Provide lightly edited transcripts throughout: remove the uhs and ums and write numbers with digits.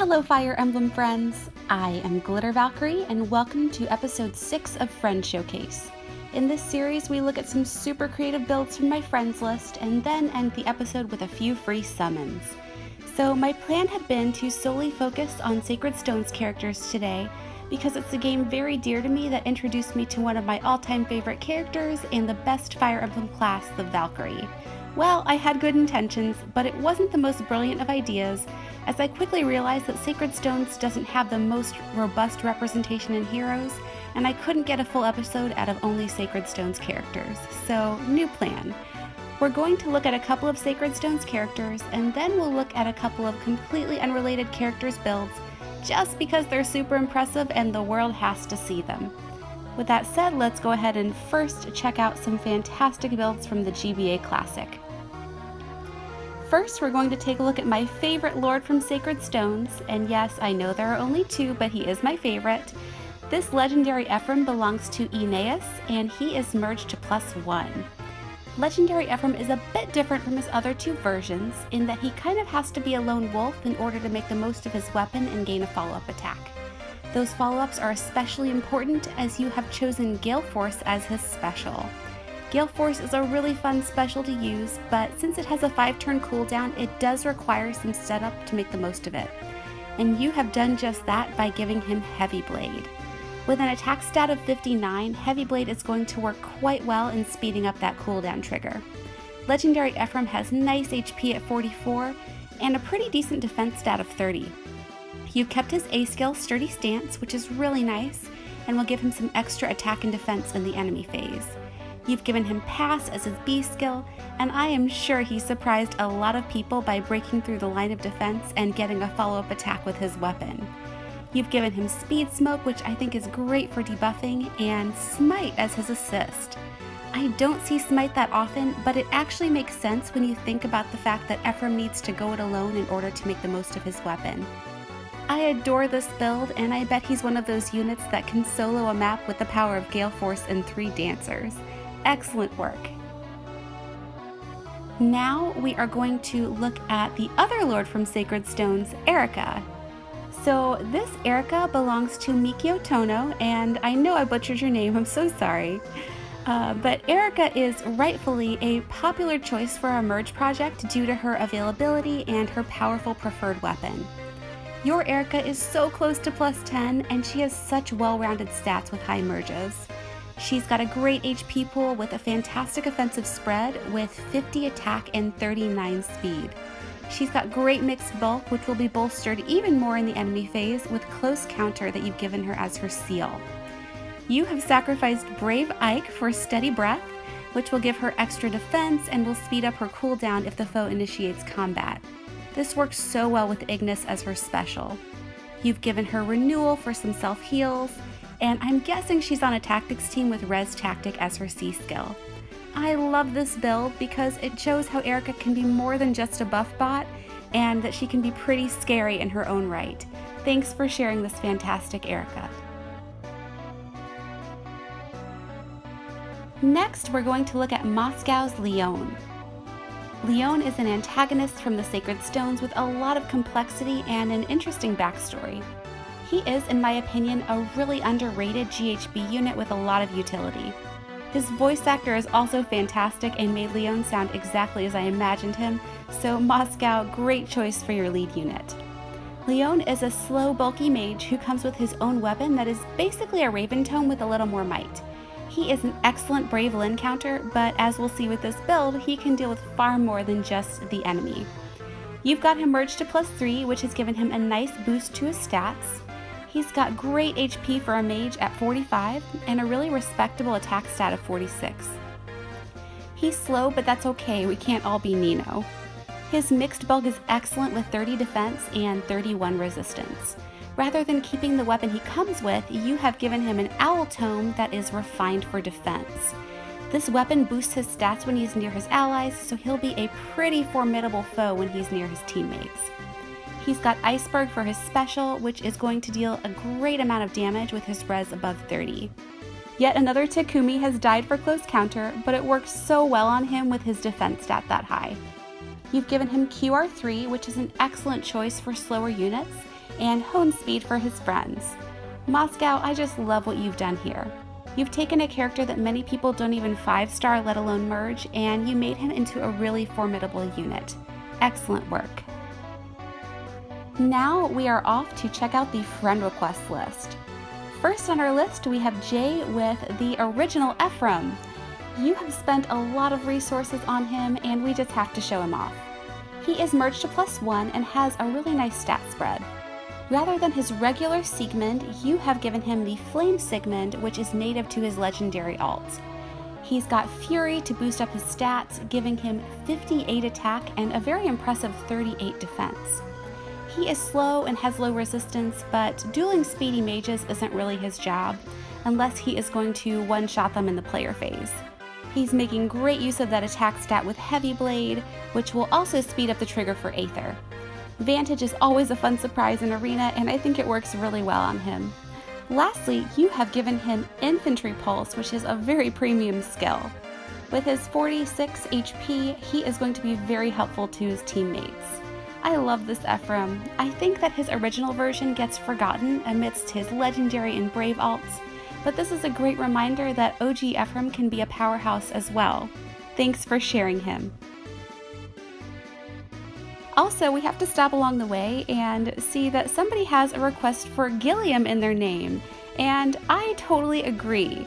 Hello Fire Emblem friends! I am Glitter Valkyrie and welcome to episode 6 of Friend Showcase. In this series we look at some super creative builds from my friends list and then end the episode with a few free summons. So my plan had been to solely focus on Sacred Stones characters today because it's a game very dear to me that introduced me to one of my all-time favorite characters and the best Fire Emblem class, the Valkyrie. Well, I had good intentions, but it wasn't the most brilliant of ideas, as I quickly realized that Sacred Stones doesn't have the most robust representation in heroes, and I couldn't get a full episode out of only Sacred Stones characters. So, new plan. We're going to look at a couple of Sacred Stones characters, and then we'll look at a couple of completely unrelated characters' builds, just because they're super impressive and the world has to see them. With that said, let's go ahead and first check out some fantastic builds from the GBA Classic. First, we're going to take a look at my favorite Lord from Sacred Stones, and yes, I know there are only two, but he is my favorite. This legendary Ephrem belongs to Aeneas, and he is merged to +1. Legendary Ephrem is a bit different from his other two versions, in that he kind of has to be a lone wolf in order to make the most of his weapon and gain a follow-up attack. Those follow-ups are especially important as you have chosen Gale Force as his special. Gale Force is a really fun special to use, but since it has a 5-turn cooldown, it does require some setup to make the most of it. And you have done just that by giving him Heavy Blade. With an attack stat of 59, Heavy Blade is going to work quite well in speeding up that cooldown trigger. Legendary Ephrem has nice HP at 44, and a pretty decent defense stat of 30. You've kept his A skill Sturdy Stance, which is really nice, and will give him some extra attack and defense in the enemy phase. You've given him Pass as his B skill, and I am sure he surprised a lot of people by breaking through the line of defense and getting a follow-up attack with his weapon. You've given him Speed Smoke, which I think is great for debuffing, and Smite as his assist. I don't see Smite that often, but it actually makes sense when you think about the fact that Ephrem needs to go it alone in order to make the most of his weapon. I adore this build, and I bet he's one of those units that can solo a map with the power of Gale Force and 3 dancers. Excellent work. Now we are going to look at the other Lord from Sacred Stones, Erica. So this Erica belongs to Mikio Tono, and I know I butchered your name, I'm so sorry. But Erica is rightfully a popular choice for our merge project due to her availability and her powerful preferred weapon. Your Erica is so close to +10, and she has such well-rounded stats with high merges. She's got a great HP pool with a fantastic offensive spread with 50 attack and 39 speed. She's got great mixed bulk, which will be bolstered even more in the enemy phase with close counter that you've given her as her seal. You have sacrificed Brave Ike for Steady Breath, which will give her extra defense and will speed up her cooldown if the foe initiates combat. This works so well with Ignis as her special. You've given her Renewal for some self-heals, and I'm guessing she's on a tactics team with Res Tactic as her C skill. I love this build because it shows how Erica can be more than just a buff bot, and that she can be pretty scary in her own right. Thanks for sharing this fantastic Erica. Next, we're going to look at Moscow's Leone. Leone is an antagonist from the Sacred Stones with a lot of complexity and an interesting backstory. He is, in my opinion, a really underrated GHB unit with a lot of utility. His voice actor is also fantastic and made Leone sound exactly as I imagined him, so Moscow, great choice for your lead unit. Leone is a slow, bulky mage who comes with his own weapon that is basically a Raven Tome with a little more might. He is an excellent Brave Lyn counter, but as we'll see with this build, he can deal with far more than just the enemy. You've got him merged to +3, which has given him a nice boost to his stats. He's got great HP for a mage at 45, and a really respectable attack stat of 46. He's slow, but that's okay, we can't all be Nino. His mixed bulk is excellent with 30 defense and 31 resistance. Rather than keeping the weapon he comes with, you have given him an Owl Tome that is refined for defense. This weapon boosts his stats when he's near his allies, so he'll be a pretty formidable foe when he's near his teammates. He's got Iceberg for his special, which is going to deal a great amount of damage with his res above 30. Yet another Takumi has died for close counter, but it works so well on him with his defense stat that high. You've given him QR3, which is an excellent choice for slower units, and hone speed for his friends. Moscow, I just love what you've done here. You've taken a character that many people don't even 5-star, let alone merge, and you made him into a really formidable unit. Excellent work. Now we are off to check out the friend request list. First on our list, we have Jay with the original Ephrem. You have spent a lot of resources on him, and we just have to show him off. He is merged to +1 and has a really nice stat spread. Rather than his regular Siegmund, you have given him the Flame Siegmund, which is native to his legendary alt. He's got Fury to boost up his stats, giving him 58 attack and a very impressive 38 defense. He is slow and has low resistance, but dueling speedy mages isn't really his job, unless he is going to one-shot them in the player phase. He's making great use of that attack stat with Heavy Blade, which will also speed up the trigger for Aether. Vantage is always a fun surprise in Arena, and I think it works really well on him. Lastly, you have given him Infantry Pulse, which is a very premium skill. With his 46 HP, he is going to be very helpful to his teammates. I love this Ephrem. I think that his original version gets forgotten amidst his legendary and brave alts, but this is a great reminder that OG Ephrem can be a powerhouse as well. Thanks for sharing him. Also, we have to stop along the way and see that somebody has a request for Gilliam in their name, and I totally agree.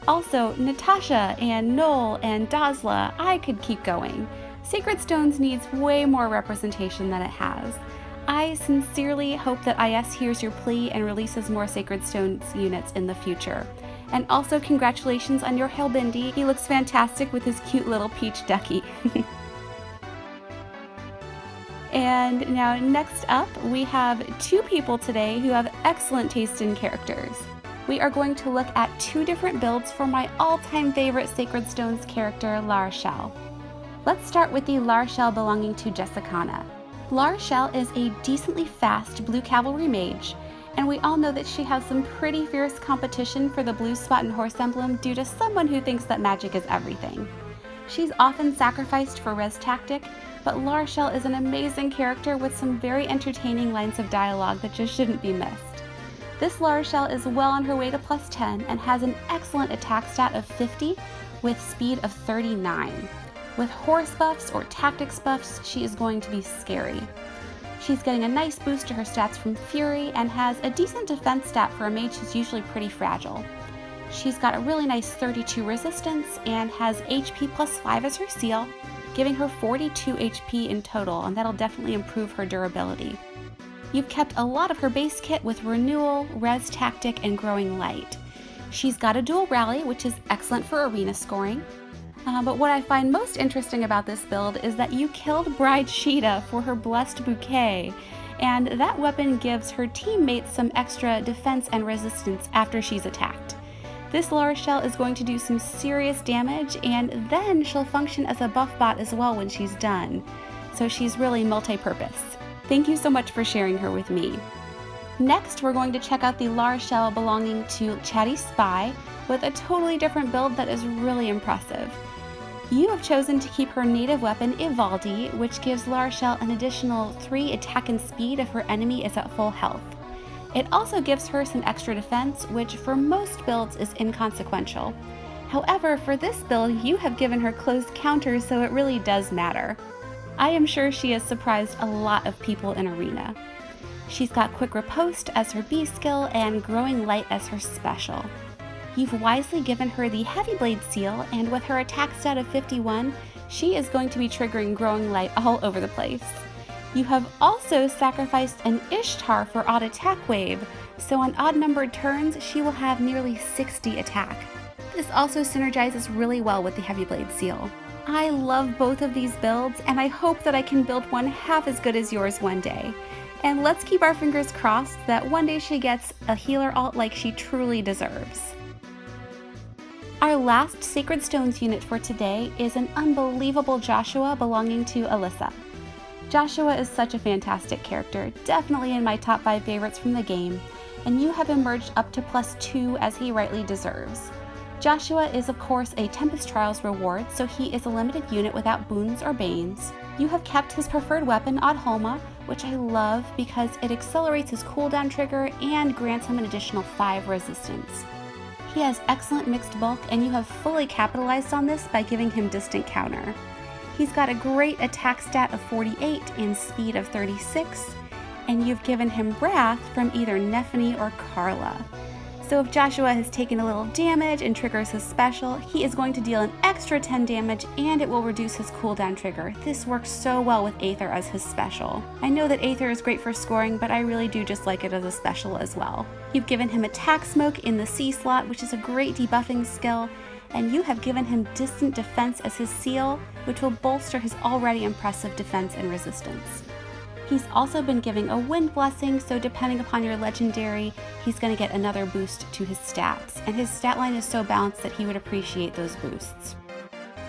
Also, Natasha and Noel and Dazla, I could keep going. Sacred Stones needs way more representation than it has. I sincerely hope that IS hears your plea and releases more Sacred Stones units in the future. And also congratulations on your Hellbindi. He looks fantastic with his cute little peach ducky. And now next up, we have two people today who have excellent taste in characters. We are going to look at two different builds for my all-time favorite Sacred Stones character, Rochelle. Let's start with the Rochelle belonging to Jessicana. Rochelle is a decently fast blue cavalry mage, and we all know that she has some pretty fierce competition for the blue spot and horse emblem due to someone who thinks that magic is everything. She's often sacrificed for res tactic, but Rochelle is an amazing character with some very entertaining lines of dialogue that just shouldn't be missed. This Rochelle is well on her way to +10 and has an excellent attack stat of 50 with speed of 39. With horse buffs or tactics buffs, she is going to be scary. She's getting a nice boost to her stats from Fury and has a decent defense stat for a mage who's usually pretty fragile. She's got a really nice 32 resistance and has HP +5 as her seal, giving her 42 HP in total, and that'll definitely improve her durability. You've kept a lot of her base kit with Renewal, Res Tactic, and Growing Light. She's got a dual rally, which is excellent for arena scoring. But what I find most interesting about this build is that you killed Bride Sheeta for her Blessed Bouquet, and that weapon gives her teammates some extra defense and resistance after she's attacked. This Rochelle is going to do some serious damage, and then she'll function as a buff bot as well when she's done. So she's really multi-purpose. Thank you so much for sharing her with me. Next, we're going to check out the Rochelle belonging to Chatty Spy with a totally different build that is really impressive. You have chosen to keep her native weapon Ivaldi, which gives Rochelle an additional 3 attack and speed if her enemy is at full health. It also gives her some extra defense, which for most builds is inconsequential. However, for this build, you have given her closed counters, so it really does matter. I am sure she has surprised a lot of people in Arena. She's got Quick Riposte as her B skill and Growing Light as her special. You've wisely given her the Heavy Blade seal, and with her attack stat of 51, she is going to be triggering Growing Light all over the place. You have also sacrificed an Ishtar for odd attack wave, so on odd-numbered turns, she will have nearly 60 attack. This also synergizes really well with the Heavy Blade seal. I love both of these builds, and I hope that I can build one half as good as yours one day. And let's keep our fingers crossed that one day she gets a healer alt like she truly deserves. Our last Sacred Stones unit for today is an unbelievable Joshua belonging to Alyssa. Joshua is such a fantastic character, definitely in my top 5 favorites from the game, and you have emerged up to +2 as he rightly deserves. Joshua is of course a Tempest Trials reward, so he is a limited unit without boons or banes. You have kept his preferred weapon Odholma, which I love because it accelerates his cooldown trigger and grants him an additional 5 resistance. He has excellent mixed bulk, and you have fully capitalized on this by giving him distant counter. He's got a great attack stat of 48 and speed of 36, and you've given him Wrath from either Metheny or Carla. So if Joshua has taken a little damage and triggers his special, he is going to deal an extra 10 damage and it will reduce his cooldown trigger. This works so well with Aether as his special. I know that Aether is great for scoring, but I really do just like it as a special as well. You've given him Attack Smoke in the C slot, which is a great debuffing skill, and you have given him Distant Defense as his seal, which will bolster his already impressive defense and resistance. He's also been giving a Wind Blessing, so depending upon your legendary, he's going to get another boost to his stats, and his stat line is so balanced that he would appreciate those boosts.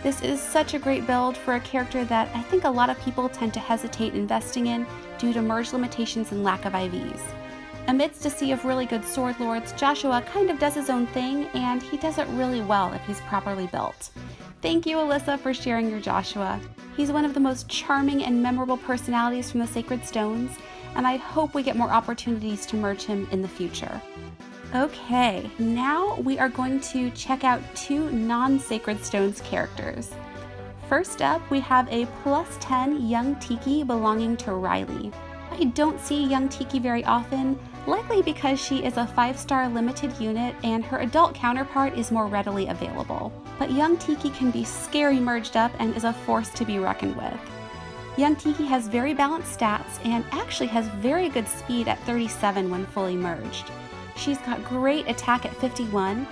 This is such a great build for a character that I think a lot of people tend to hesitate investing in due to merge limitations and lack of IVs. Amidst a sea of really good sword lords, Joshua kind of does his own thing, and he does it really well if he's properly built. Thank you, Alyssa, for sharing your Joshua. He's one of the most charming and memorable personalities from the Sacred Stones, and I hope we get more opportunities to merge him in the future. Okay, now we are going to check out 2 non-Sacred Stones characters. First up, we have a +10 young Tiki belonging to Riley. I don't see young Tiki very often, likely because she is a 5-star limited unit and her adult counterpart is more readily available. But young Tiki can be scary merged up and is a force to be reckoned with. Young Tiki has very balanced stats and actually has very good speed at 37 when fully merged. She's got great attack at 51,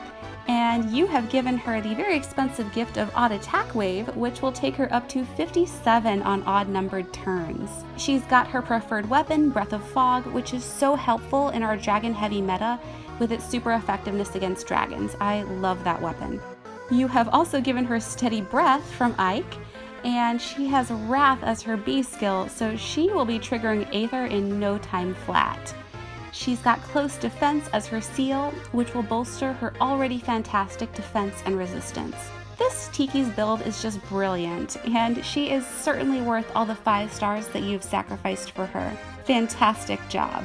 and you have given her the very expensive gift of Odd Attack Wave, which will take her up to 57 on odd-numbered turns. She's got her preferred weapon, Breath of Fog, which is so helpful in our dragon-heavy meta with its super effectiveness against dragons. I love that weapon. You have also given her Steady Breath from Ike, and she has Wrath as her B skill, so she will be triggering Aether in no time flat. She's got Close Defense as her seal, which will bolster her already fantastic defense and resistance. This Tiki's build is just brilliant, and she is certainly worth all the 5 stars that you've sacrificed for her. Fantastic job.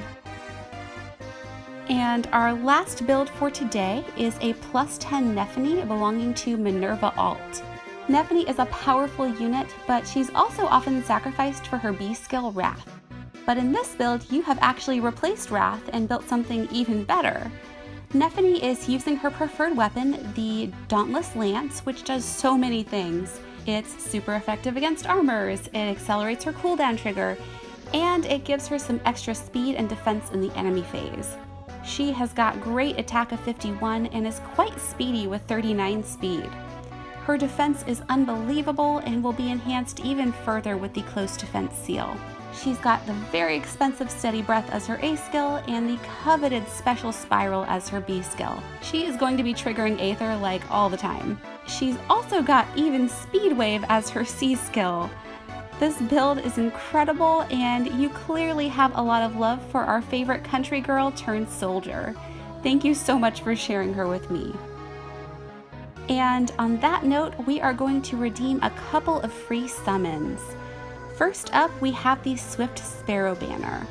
And our last build for today is a +10 Metheny belonging to Minerva Alt. Metheny is a powerful unit, but she's also often sacrificed for her B skill Wrath. But in this build, you have actually replaced Wrath and built something even better. Metheny is using her preferred weapon, the Dauntless Lance, which does so many things. It's super effective against armors, it accelerates her cooldown trigger, and it gives her some extra speed and defense in the enemy phase. She has got great attack of 51 and is quite speedy with 39 speed. Her defense is unbelievable and will be enhanced even further with the Close Defense seal. She's got the very expensive Steady Breath as her A skill and the coveted Special Spiral as her B skill. She is going to be triggering Aether like all the time. She's also got even Speed Wave as her C skill. This build is incredible, and you clearly have a lot of love for our favorite country girl turned soldier. Thank you so much for sharing her with me. And on that note, we are going to redeem a couple of free summons. First up, we have the Swift Sparrow banner.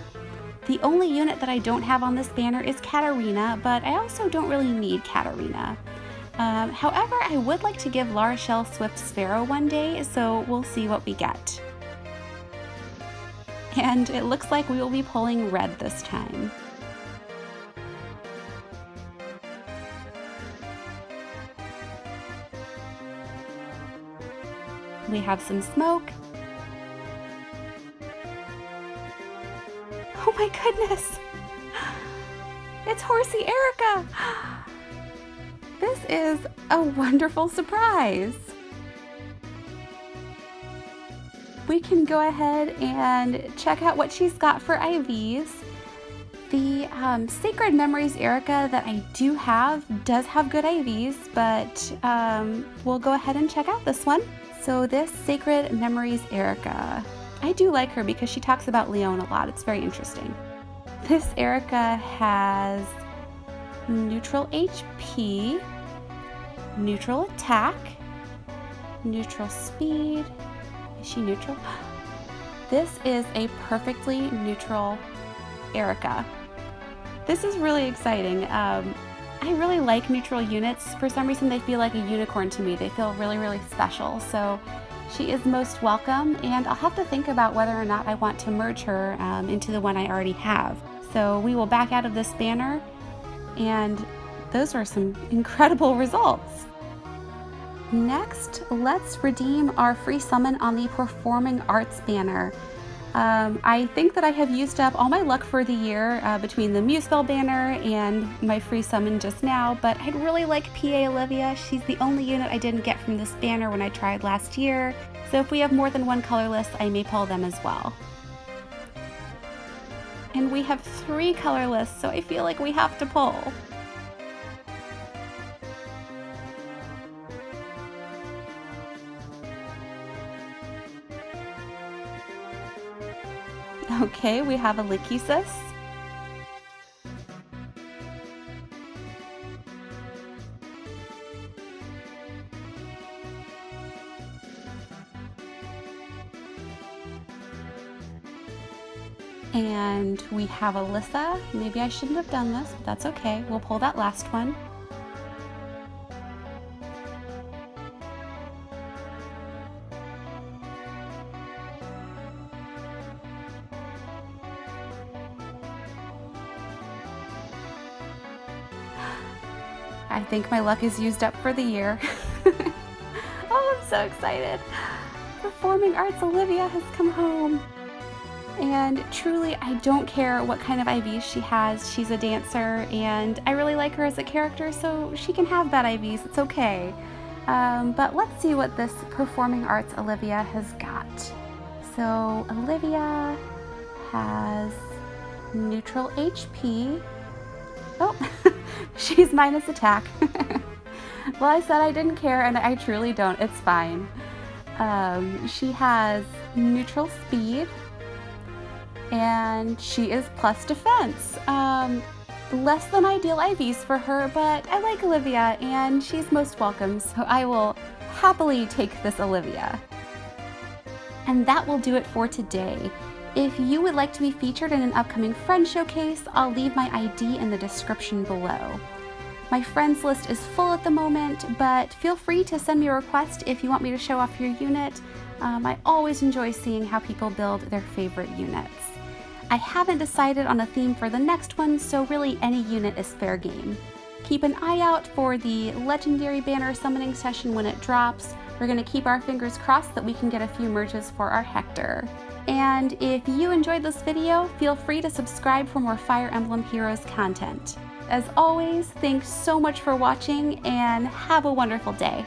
The only unit that I don't have on this banner is Katarina, but I also don't really need Katarina. However, I would like to give Rochelle Swift Sparrow one day, so we'll see what we get. And it looks like we will be pulling red this time. We have some smoke. Oh my goodness! It's Horsey Erica! This is a wonderful surprise! We can go ahead and check out what she's got for IVs. The Sacred Memories Erica that I do have does have good IVs, but we'll go ahead and check out this one. So this Sacred Memories Erica, I do like her because she talks about Leone a lot. It's very interesting. This Erica has neutral HP, neutral attack, neutral speed. Is she neutral? This is a perfectly neutral Erica. This is really exciting. I really like neutral units. For some reason they feel like a unicorn to me. They feel really, really special. So she is most welcome, and I'll have to think about whether or not I want to merge her into the one I already have. So we will back out of this banner, and those are some incredible results. Next, let's redeem our free summon on the Performing Arts banner. I think that I have used up all my luck for the year between the Musespell banner and my free summon just now, but I'd really like PA Olivia. She's the only unit I didn't get from this banner when I tried last year, so if we have more than one colorless, I may pull them as well. And we have 3 colorless, so I feel like we have to pull. Okay, we have a Lycosis. And we have Alyssa. Maybe I shouldn't have done this, but that's okay. We'll pull that last one. I think my luck is used up for the year. Oh, I'm so excited. Performing Arts Olivia has come home. And truly, I don't care what kind of IVs she has. She's a dancer, and I really like her as a character, so she can have bad IVs. It's okay. But let's see what this Performing Arts Olivia has got. So Olivia has neutral HP. Oh, she's minus attack. Well, I said I didn't care, and I truly don't. It's fine. She has neutral speed, and she is plus defense. Less than ideal IVs for her, but I like Olivia, and she's most welcome, so I will happily take this Olivia. And that will do it for today. If you would like to be featured in an upcoming friend showcase, I'll leave my ID in the description below. My friends list is full at the moment, but feel free to send me a request if you want me to show off your unit. I always enjoy seeing how people build their favorite units. I haven't decided on a theme for the next one, so really any unit is fair game. Keep an eye out for the Legendary Banner summoning session when it drops. We're going to keep our fingers crossed that we can get a few merges for our Hector. And if you enjoyed this video, feel free to subscribe for more Fire Emblem Heroes content. As always, thanks so much for watching, and have a wonderful day.